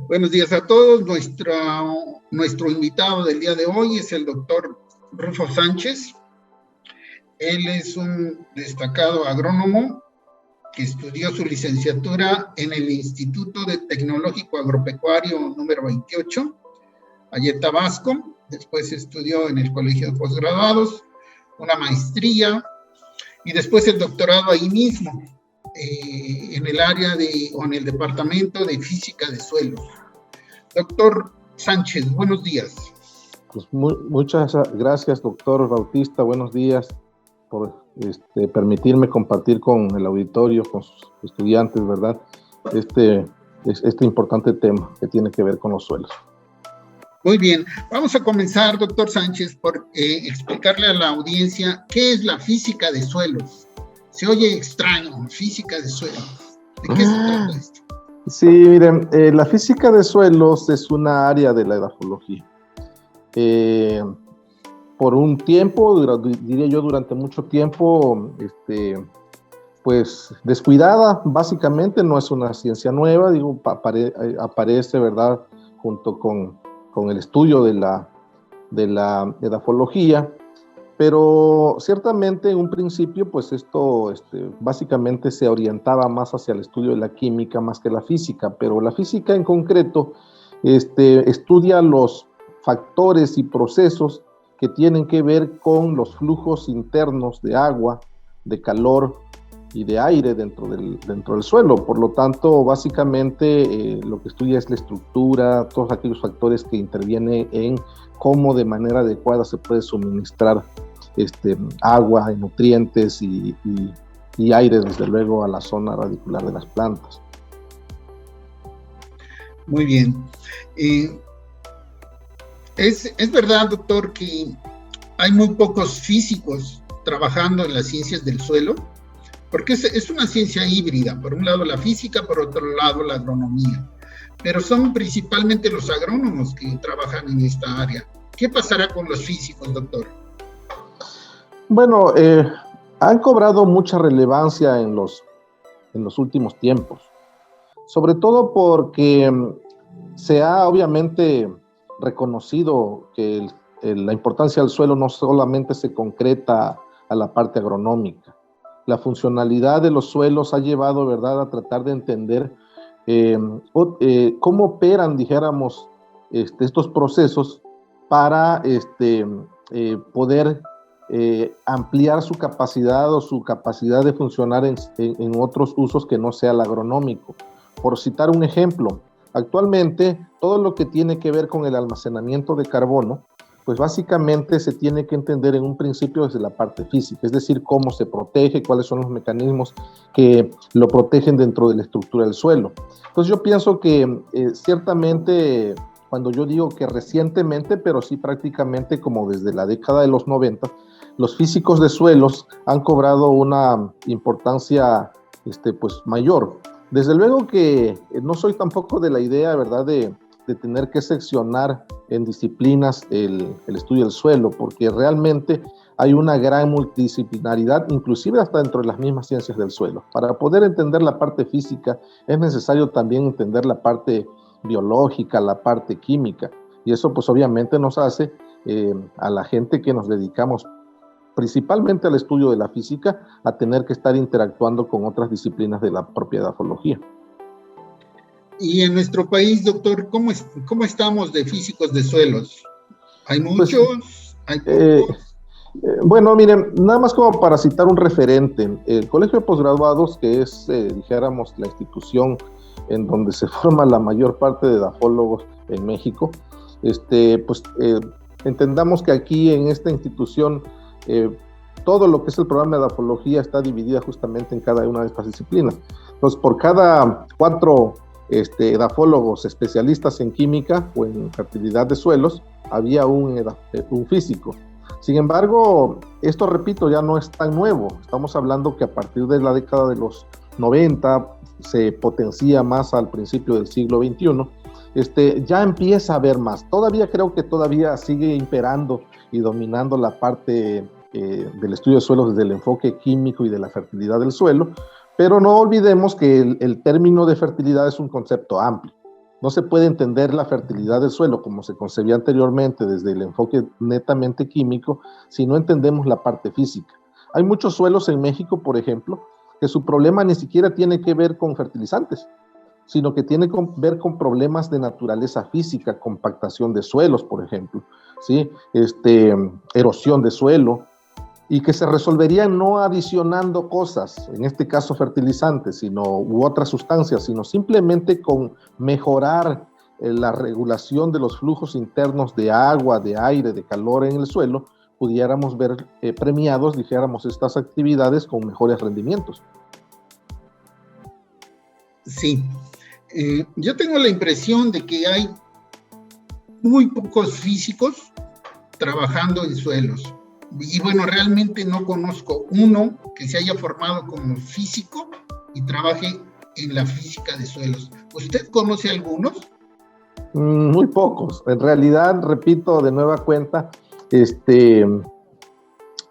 Buenos días a todos. Nuestro invitado del día de hoy es el doctor Rufo Sánchez. Él es un destacado agrónomo que estudió su licenciatura en el Instituto Tecnológico Agropecuario número 28, allá en Tabasco. Después estudió en el Colegio de Postgraduados, una maestría y después el doctorado ahí mismo, en el área en el departamento de física de suelos. Doctor Sánchez, buenos días. Pues muchas gracias, doctor Bautista. Buenos días por permitirme compartir con el auditorio, con sus estudiantes, ¿verdad? Este importante tema que tiene que ver con los suelos. Muy bien, vamos a comenzar, doctor Sánchez, por explicarle a la audiencia qué es la física de suelos. Se oye extraño, física de suelos. ¿De qué se trata esto? Sí, miren, la física de suelos es una área de la edafología. Por un tiempo, diría yo durante mucho tiempo, pues descuidada, básicamente, no es una ciencia nueva, digo, aparece, ¿verdad?, junto con el estudio de la edafología, pero ciertamente en un principio pues esto básicamente se orientaba más hacia el estudio de la química más que la física, pero la física en concreto estudia los factores y procesos que tienen que ver con los flujos internos de agua, de calor y de aire dentro del suelo. Por lo tanto, básicamente lo que estudia es la estructura, todos aquellos factores que intervienen en cómo de manera adecuada se puede suministrar agua y nutrientes y aire, desde luego, a la zona radicular de las plantas. Muy bien. Es verdad, doctor, que hay muy pocos físicos trabajando en las ciencias del suelo, porque es una ciencia híbrida, por un lado la física, por otro lado la agronomía, pero son principalmente los agrónomos que trabajan en esta área. ¿Qué pasará con los físicos, doctor? Bueno, han cobrado mucha relevancia en los últimos tiempos, sobre todo porque se ha obviamente reconocido que la importancia del suelo no solamente se concreta a la parte agronómica. La funcionalidad de los suelos ha llevado, ¿verdad?, a tratar de entender cómo operan, dijéramos, estos procesos para poder ampliar su capacidad o su capacidad de funcionar en otros usos que no sea el agronómico. Por citar un ejemplo, actualmente todo lo que tiene que ver con el almacenamiento de carbono, pues básicamente se tiene que entender en un principio desde la parte física, es decir, cómo se protege, cuáles son los mecanismos que lo protegen dentro de la estructura del suelo. Entonces yo pienso que ciertamente, cuando yo digo que recientemente, pero sí prácticamente como desde la década de los 90, los físicos de suelos han cobrado una importancia pues mayor. Desde luego que no soy tampoco de la idea, ¿verdad?, de tener que seccionar en disciplinas el estudio del suelo, porque realmente hay una gran multidisciplinaridad, inclusive hasta dentro de las mismas ciencias del suelo. Para poder entender la parte física es necesario también entender la parte biológica, la parte química, y eso pues obviamente nos hace a la gente que nos dedicamos principalmente al estudio de la física, a tener que estar interactuando con otras disciplinas de la propia edafología. Y en nuestro país, doctor, ¿cómo estamos de físicos de suelos? ¿Hay muchos? Pues, ¿hay pocos? Bueno, miren, nada más como para citar un referente, el Colegio de Postgraduados, que es, dijéramos, la institución en donde se forma la mayor parte de edafólogos en México, pues entendamos que aquí en esta institución todo lo que es el programa de edafología está dividida justamente en cada una de estas disciplinas. Entonces, por cada 4 edafólogos especialistas en química o en fertilidad de suelos, había un físico. Sin embargo, esto, repito, ya no es tan nuevo. Estamos hablando que a partir de la década de los 90 se potencia más al principio del siglo XXI. Ya empieza a haber más. Todavía creo que todavía sigue imperando y dominando la parte del estudio de suelos desde el enfoque químico y de la fertilidad del suelo, pero no olvidemos que el término de fertilidad es un concepto amplio, no se puede entender la fertilidad del suelo como se concebía anteriormente desde el enfoque netamente químico si no entendemos la parte física. Hay muchos suelos en México, por ejemplo, que su problema ni siquiera tiene que ver con fertilizantes, sino que tiene que ver con problemas de naturaleza física, compactación de suelos, por ejemplo, ¿sí? Erosión de suelo, y que se resolverían no adicionando cosas, en este caso fertilizantes, u otras sustancias, sino simplemente con mejorar la regulación de los flujos internos de agua, de aire, de calor en el suelo, pudiéramos ver premiados, dijéramos, estas actividades con mejores rendimientos. Sí, yo tengo la impresión de que hay muy pocos físicos trabajando en suelos. Y bueno, realmente no conozco uno que se haya formado como físico y trabaje en la física de suelos. ¿Usted conoce algunos? Muy pocos. En realidad, repito de nueva cuenta,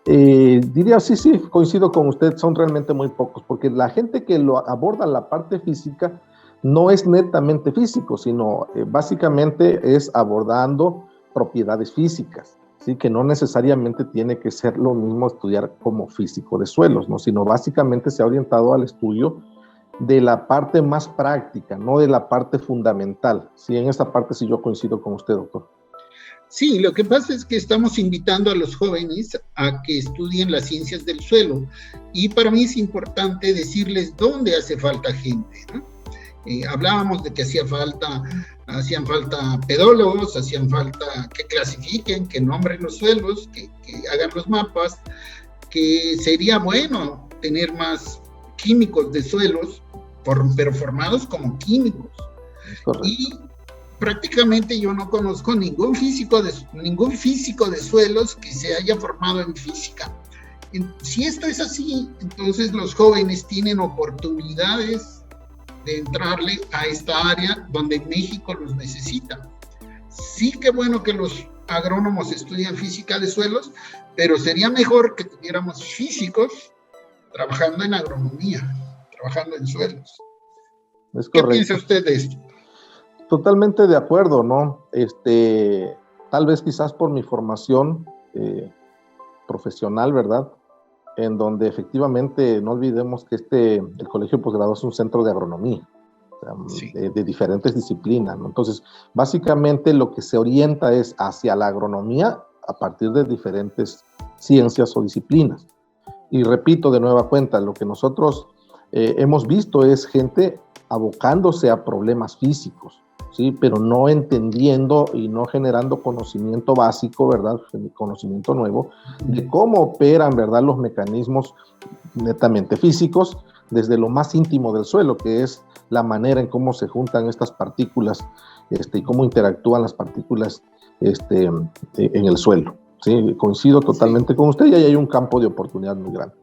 diría sí, coincido con usted, son realmente muy pocos, porque la gente que lo aborda la parte física no es netamente físico, sino básicamente es abordando propiedades físicas. Sí, que no necesariamente tiene que ser lo mismo estudiar como físico de suelos, ¿no? Sino básicamente se ha orientado al estudio de la parte más práctica, no de la parte fundamental. Sí, en esa parte sí yo coincido con usted, doctor. Sí, lo que pasa es que estamos invitando a los jóvenes a que estudien las ciencias del suelo, y para mí es importante decirles dónde hace falta gente, ¿no? Hablábamos de que hacían falta pedólogos, hacían falta que clasifiquen, que nombren los suelos, que hagan los mapas, que sería bueno tener más químicos de suelos, pero formados como químicos. Y prácticamente yo no conozco ningún físico de suelos que se haya formado en física. Si esto es así, entonces los jóvenes tienen oportunidades de entrarle a esta área donde México los necesita. Sí, que bueno que los agrónomos estudian física de suelos, pero sería mejor que tuviéramos físicos trabajando en agronomía, trabajando en suelos. Es ¿Qué piensa usted de esto? Totalmente de acuerdo, ¿no? Tal vez quizás por mi formación profesional, ¿verdad? En donde efectivamente no olvidemos que el Colegio de Posgrado es un centro de agronomía, o sea, sí, de diferentes disciplinas, ¿no? Entonces, básicamente lo que se orienta es hacia la agronomía a partir de diferentes ciencias o disciplinas. Y repito de nueva cuenta, lo que nosotros hemos visto es gente abocándose a problemas físicos, ¿sí? Pero no entendiendo y no generando conocimiento básico, ¿verdad? Conocimiento nuevo de cómo operan, ¿verdad? Los mecanismos netamente físicos desde lo más íntimo del suelo, que es la manera en cómo se juntan estas partículas y cómo interactúan las partículas en el suelo, ¿sí? Coincido totalmente con usted y ahí hay un campo de oportunidad muy grande.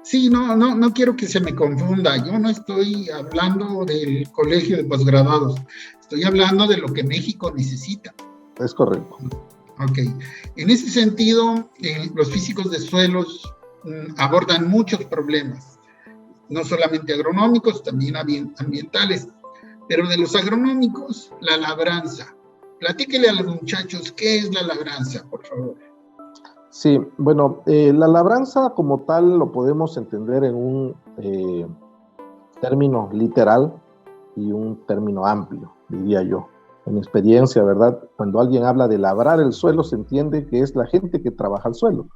Sí, no quiero que se me confunda. Yo no estoy hablando del colegio de posgraduados. Estoy hablando de lo que México necesita. Es correcto. Ok. En ese sentido, los físicos de suelos abordan muchos problemas, no solamente agronómicos, también ambientales. Pero de los agronómicos, la labranza. Platíquele a los muchachos qué es la labranza, por favor. Sí, bueno, la labranza como tal lo podemos entender en un término literal y un término amplio, diría yo. En mi experiencia, ¿verdad? Cuando alguien habla de labrar el suelo, se entiende que es la gente que trabaja el suelo.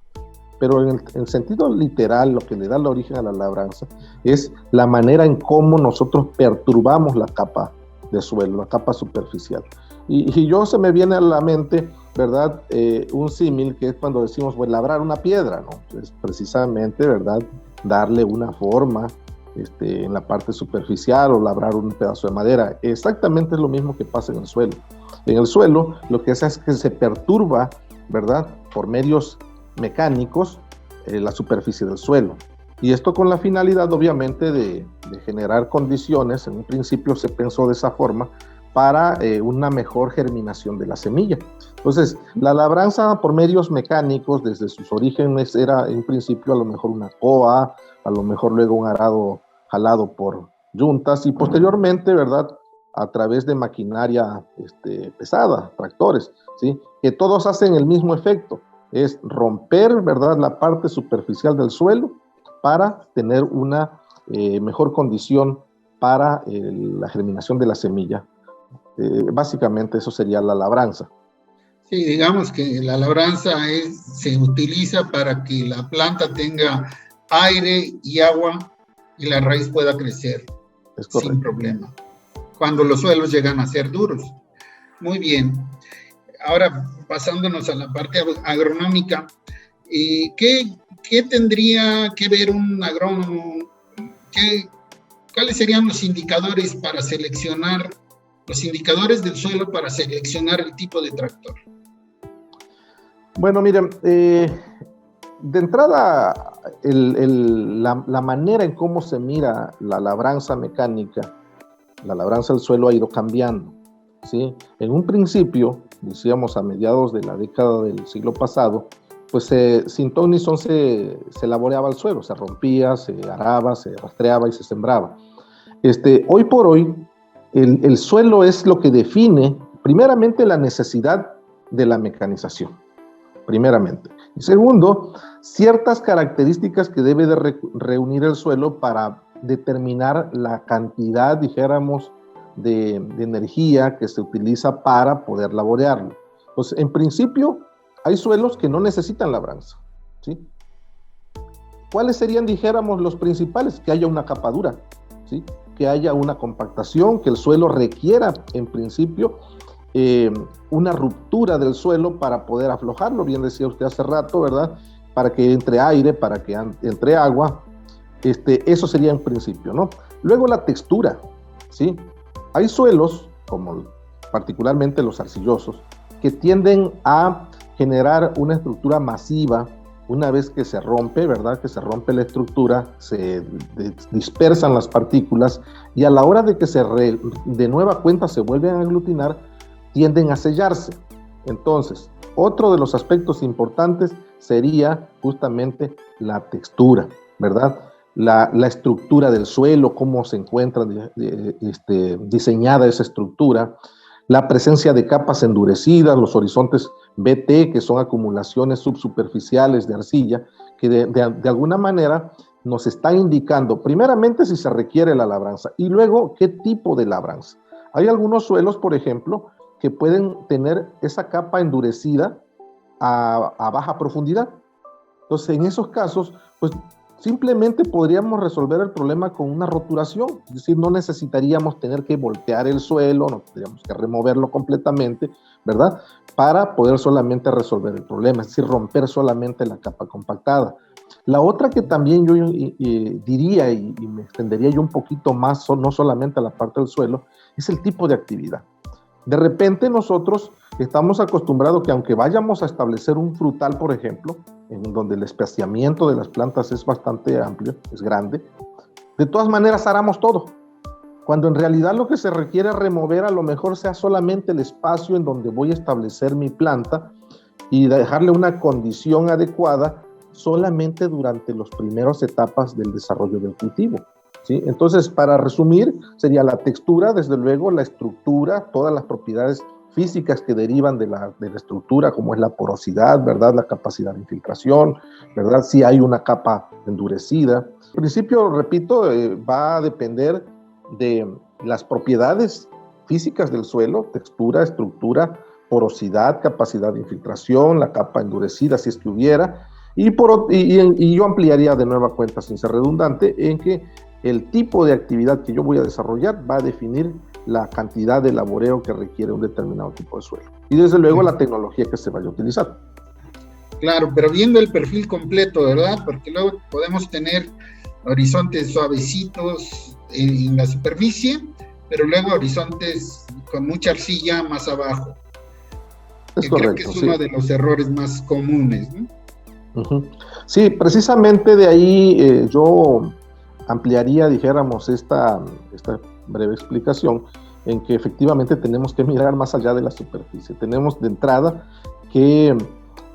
Pero en el sentido literal, lo que le da el origen a la labranza es la manera en cómo nosotros perturbamos la capa de suelo, la capa superficial. Y yo se me viene a la mente, ¿verdad? Un símil que es cuando decimos, pues, labrar una piedra, ¿no? Es precisamente, ¿verdad? Darle una forma en la parte superficial o labrar un pedazo de madera. Exactamente es lo mismo que pasa en el suelo. En el suelo lo que hace es que se perturba, ¿verdad? Por medios mecánicos la superficie del suelo. Y esto con la finalidad, obviamente, de generar condiciones. En un principio se pensó de esa forma para una mejor germinación de la semilla. Entonces, la labranza por medios mecánicos, desde sus orígenes, era en principio a lo mejor una coa, a lo mejor luego un arado jalado por yuntas, y posteriormente, ¿verdad?, a través de maquinaria pesada, tractores, ¿sí? Que todos hacen el mismo efecto, es romper, ¿verdad?, la parte superficial del suelo para tener una mejor condición para la germinación de la semilla. Básicamente eso sería la labranza. Sí, digamos que la labranza se utiliza para que la planta tenga aire y agua y la raíz pueda crecer sin problema, cuando los suelos llegan a ser duros. Muy bien. Ahora, pasándonos a la parte agronómica, ¿qué tendría que ver un agrónomo? ¿Cuáles serían los indicadores para seleccionar, los indicadores del suelo para seleccionar el tipo de tractor? Bueno, miren, de entrada, la manera en cómo se mira la labranza mecánica, la labranza del suelo ha ido cambiando, ¿sí? En un principio, decíamos a mediados de la década del siglo pasado, pues sin ton ni son se laboreaba el suelo, se rompía, se araba, se rastreaba y se sembraba. Hoy por hoy, el suelo es lo que define, primeramente, la necesidad de la mecanización, primeramente. Y segundo, ciertas características que debe de reunir el suelo para determinar la cantidad, dijéramos, de energía que se utiliza para poder laborearlo. Pues en principio hay suelos que no necesitan labranza, ¿sí? ¿Cuáles serían, dijéramos, los principales? Que haya una capa dura, ¿sí? Que haya una compactación, que el suelo requiera en principio una ruptura del suelo para poder aflojarlo, bien decía usted hace rato, ¿verdad? Para que entre aire, para que entre agua, eso sería en principio, ¿no? Luego la textura, ¿sí? Hay suelos, como particularmente los arcillosos, que tienden a generar una estructura masiva una vez que se rompe, ¿verdad? Que se rompe la estructura, se dispersan las partículas y a la hora de que de nueva cuenta se vuelven a aglutinar, tienden a sellarse. Entonces, otro de los aspectos importantes sería justamente la textura, ¿verdad? La estructura del suelo, cómo se encuentra diseñada esa estructura, la presencia de capas endurecidas, los horizontes BT, que son acumulaciones subsuperficiales de arcilla, que de alguna manera nos están indicando, primeramente, si se requiere la labranza y luego qué tipo de labranza. Hay algunos suelos, por ejemplo, que pueden tener esa capa endurecida a baja profundidad. Entonces, en esos casos, pues simplemente podríamos resolver el problema con una roturación, es decir, no necesitaríamos tener que voltear el suelo, no tendríamos que removerlo completamente, ¿verdad? Para poder solamente resolver el problema, es decir, romper solamente la capa compactada. La otra que también yo diría, y me extendería yo un poquito más, no solamente a la parte del suelo, es el tipo de actividad. De repente nosotros estamos acostumbrados que aunque vayamos a establecer un frutal, por ejemplo, en donde el espaciamiento de las plantas es bastante amplio, es grande, de todas maneras aramos todo, cuando en realidad lo que se requiere remover a lo mejor sea solamente el espacio en donde voy a establecer mi planta y dejarle una condición adecuada solamente durante las primeras etapas del desarrollo del cultivo, ¿sí? Entonces, para resumir, sería la textura, desde luego, la estructura, todas las propiedades físicas que derivan de la estructura, como es la porosidad, ¿verdad? La capacidad de infiltración, ¿verdad? Si hay una capa endurecida. En principio, repito, va a depender de las propiedades físicas del suelo, textura, estructura, porosidad, capacidad de infiltración, la capa endurecida, si es que hubiera, y yo ampliaría de nueva cuenta, sin ser redundante, en que el tipo de actividad que yo voy a desarrollar va a definir la cantidad de laboreo que requiere un determinado tipo de suelo. Y desde luego la tecnología que se vaya a utilizar. Claro, pero viendo el perfil completo, ¿verdad? Porque luego podemos tener horizontes suavecitos en la superficie, pero luego horizontes con mucha arcilla más abajo. Es correcto, creo que es uno de los errores más comunes, ¿no? Sí, precisamente de ahí yo ampliaría, dijéramos, esta breve explicación en que efectivamente tenemos que mirar más allá de la superficie. Tenemos de entrada que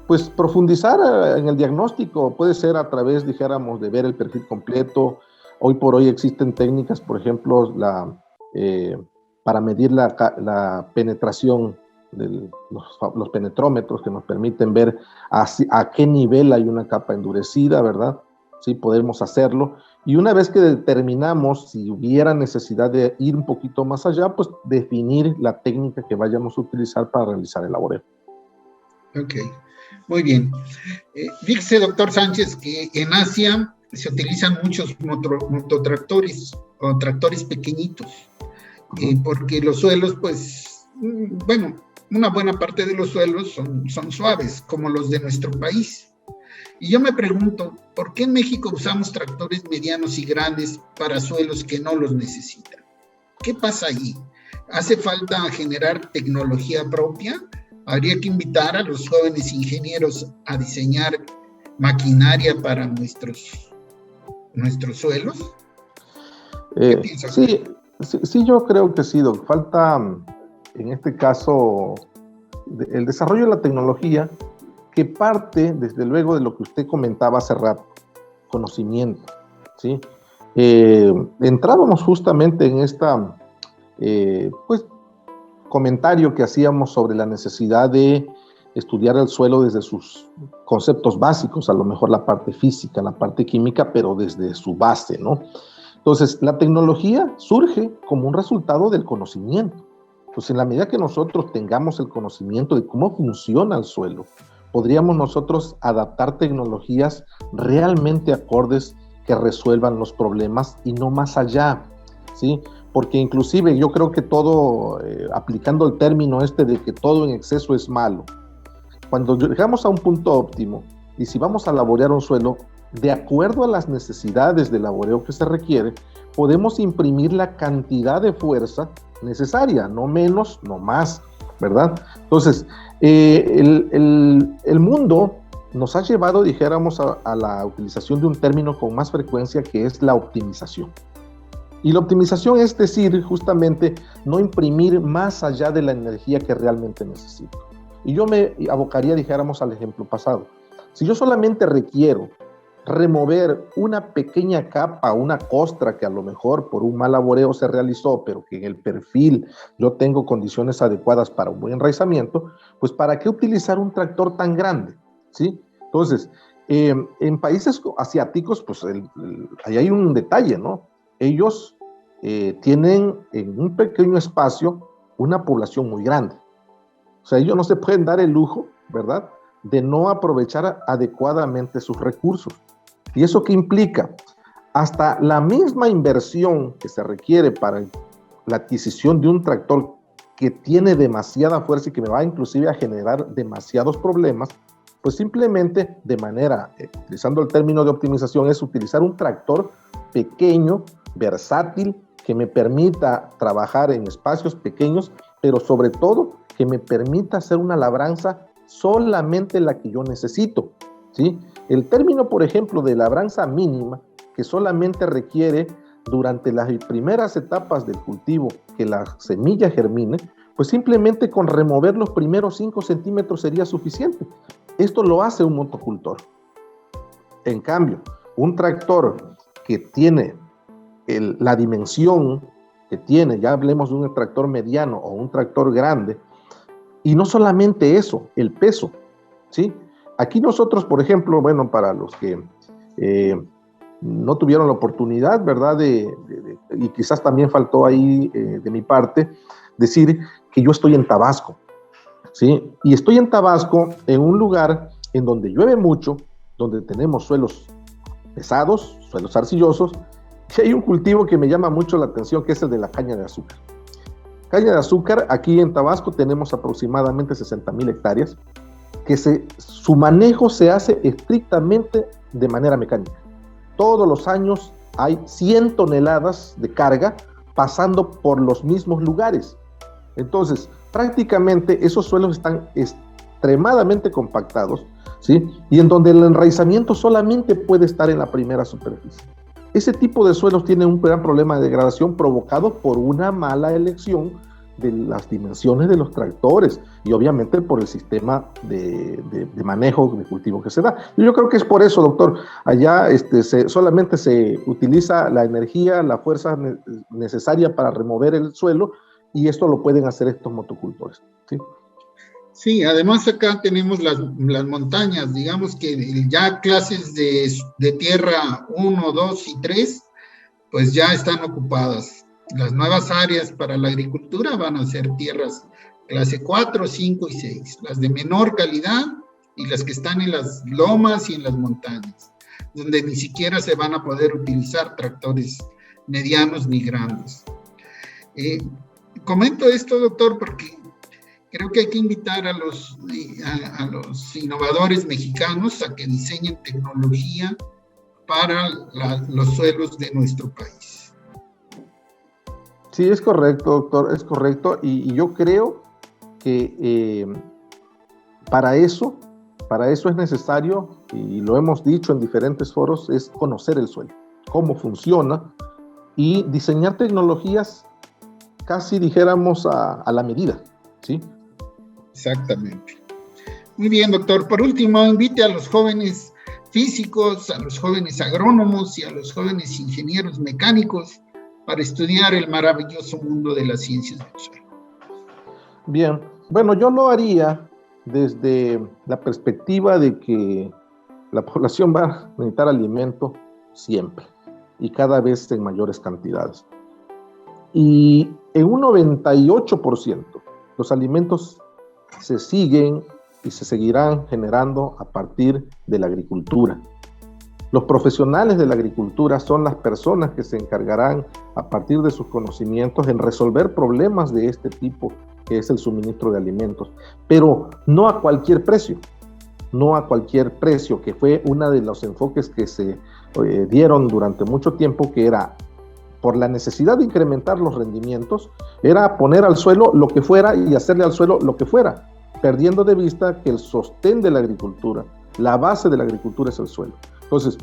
pues profundizar en el diagnóstico, puede ser a través, dijéramos, de ver el perfil completo. Hoy por hoy existen técnicas, por ejemplo, para medir la penetración de los penetrómetros que nos permiten ver a qué nivel hay una capa endurecida, ¿verdad? Sí, podemos hacerlo. Y una vez que determinamos si hubiera necesidad de ir un poquito más allá, pues definir la técnica que vayamos a utilizar para realizar el laboreo. Ok, muy bien. Dice, doctor Sánchez, que en Asia se utilizan muchos mototractores o tractores pequeñitos, porque los suelos, pues, bueno, una buena parte de los suelos son suaves, como los de nuestro país. Y yo me pregunto, ¿por qué en México usamos tractores medianos y grandes para suelos que no los necesitan? ¿Qué pasa allí? ¿Hace falta generar tecnología propia? ¿Habría que invitar a los jóvenes ingenieros a diseñar maquinaria para nuestros suelos? ¿Qué piensas? Sí, yo creo que sí, Doc. Falta, en este caso, el desarrollo de la tecnología, que parte, desde luego, de lo que usted comentaba hace rato, conocimiento, ¿sí? Entrábamos justamente en esta, pues, comentario que hacíamos sobre la necesidad de estudiar el suelo desde sus conceptos básicos, a lo mejor la parte física, la parte química, pero desde su base, ¿no? Entonces, la tecnología surge como un resultado del conocimiento. Pues en la medida que nosotros tengamos el conocimiento de cómo funciona el suelo, podríamos nosotros adaptar tecnologías realmente acordes que resuelvan los problemas y no más allá, ¿sí? Porque inclusive yo creo que todo, aplicando el término de que todo en exceso es malo, cuando llegamos a un punto óptimo y si vamos a laborear un suelo, de acuerdo a las necesidades de laboreo que se requiere, podemos imprimir la cantidad de fuerza necesaria, no menos, no más, ¿verdad? Entonces, el mundo nos ha llevado, dijéramos, a la utilización de un término con más frecuencia, que es la optimización. Y la optimización es decir, justamente, no imprimir más allá de la energía que realmente necesito. Y yo me abocaría, dijéramos, al ejemplo pasado. Si yo solamente requiero remover una pequeña capa, una costra que a lo mejor por un mal laboreo se realizó, pero que en el perfil yo tengo condiciones adecuadas para un buen enraizamiento, pues ¿para qué utilizar un tractor tan grande? ¿Sí? Entonces, en países asiáticos, pues ahí hay un detalle, ¿no? Ellos tienen en un pequeño espacio una población muy grande. O sea, ellos no se pueden dar el lujo, ¿verdad?, de no aprovechar adecuadamente sus recursos. ¿Y eso qué implica? Hasta la misma inversión que se requiere para la adquisición de un tractor que tiene demasiada fuerza y que me va inclusive a generar demasiados problemas, pues simplemente de manera, utilizando el término de optimización, es utilizar un tractor pequeño, versátil, que me permita trabajar en espacios pequeños, pero sobre todo que me permita hacer una labranza solamente la que yo necesito, ¿sí? El término, por ejemplo, de labranza mínima, que solamente requiere durante las primeras etapas del cultivo que la semilla germine, pues simplemente con remover los primeros 5 centímetros sería suficiente. Esto lo hace un motocultor. En cambio, un tractor que tiene la dimensión que tiene, ya hablemos de un tractor mediano o un tractor grande, y no solamente eso, el peso, ¿sí? Aquí nosotros, por ejemplo, bueno, para los que no tuvieron la oportunidad, ¿verdad? Y quizás también faltó ahí de mi parte decir que yo estoy en Tabasco, ¿sí? Y estoy en Tabasco en un lugar en donde llueve mucho, donde tenemos suelos pesados, suelos arcillosos, y hay un cultivo que me llama mucho la atención, que es el de la caña de azúcar. Caña de azúcar, aquí en Tabasco tenemos aproximadamente 60,000 hectáreas, que su manejo se hace estrictamente de manera mecánica. Todos los años hay 100 toneladas de carga pasando por los mismos lugares. Entonces, prácticamente esos suelos están extremadamente compactados, ¿sí? Y en donde el enraizamiento solamente puede estar en la primera superficie. Ese tipo de suelos tienen un gran problema de degradación provocado por una mala elección de las dimensiones de los tractores y obviamente por el sistema de manejo de cultivo que se da. Yo creo que es por eso, doctor, allá solamente se utiliza la energía, la fuerza necesaria para remover el suelo y esto lo pueden hacer estos motocultores, ¿sí? Sí, además acá tenemos las montañas, digamos que ya clases de tierra 1, 2 y 3, pues ya están ocupadas. Las nuevas áreas para la agricultura van a ser tierras clase 4, 5 y 6, las de menor calidad y las que están en las lomas y en las montañas, donde ni siquiera se van a poder utilizar tractores medianos ni grandes. Comento esto, doctor, porque creo que hay que invitar a los innovadores mexicanos a que diseñen tecnología para los suelos de nuestro país. Sí, es correcto, doctor, es correcto. Y yo creo que para eso es necesario, y lo hemos dicho en diferentes foros, es conocer el suelo, cómo funciona, y diseñar tecnologías casi, dijéramos, a la medida, ¿sí? Exactamente. Muy bien, doctor. Por último, invite a los jóvenes físicos, a los jóvenes agrónomos y a los jóvenes ingenieros mecánicos para estudiar el maravilloso mundo de las ciencias del suelo. Bien, bueno, yo lo haría desde la perspectiva de que la población va a necesitar alimento siempre y cada vez en mayores cantidades. Y en un 98% los alimentos se siguen y se seguirán generando a partir de la agricultura. Los profesionales de la agricultura son las personas que se encargarán a partir de sus conocimientos en resolver problemas de este tipo, que es el suministro de alimentos, pero no a cualquier precio, que fue uno de los enfoques que se dieron durante mucho tiempo, que era por la necesidad de incrementar los rendimientos, era poner al suelo lo que fuera y hacerle al suelo lo que fuera, perdiendo de vista que el sostén de la agricultura, la base de la agricultura es el suelo. Entonces,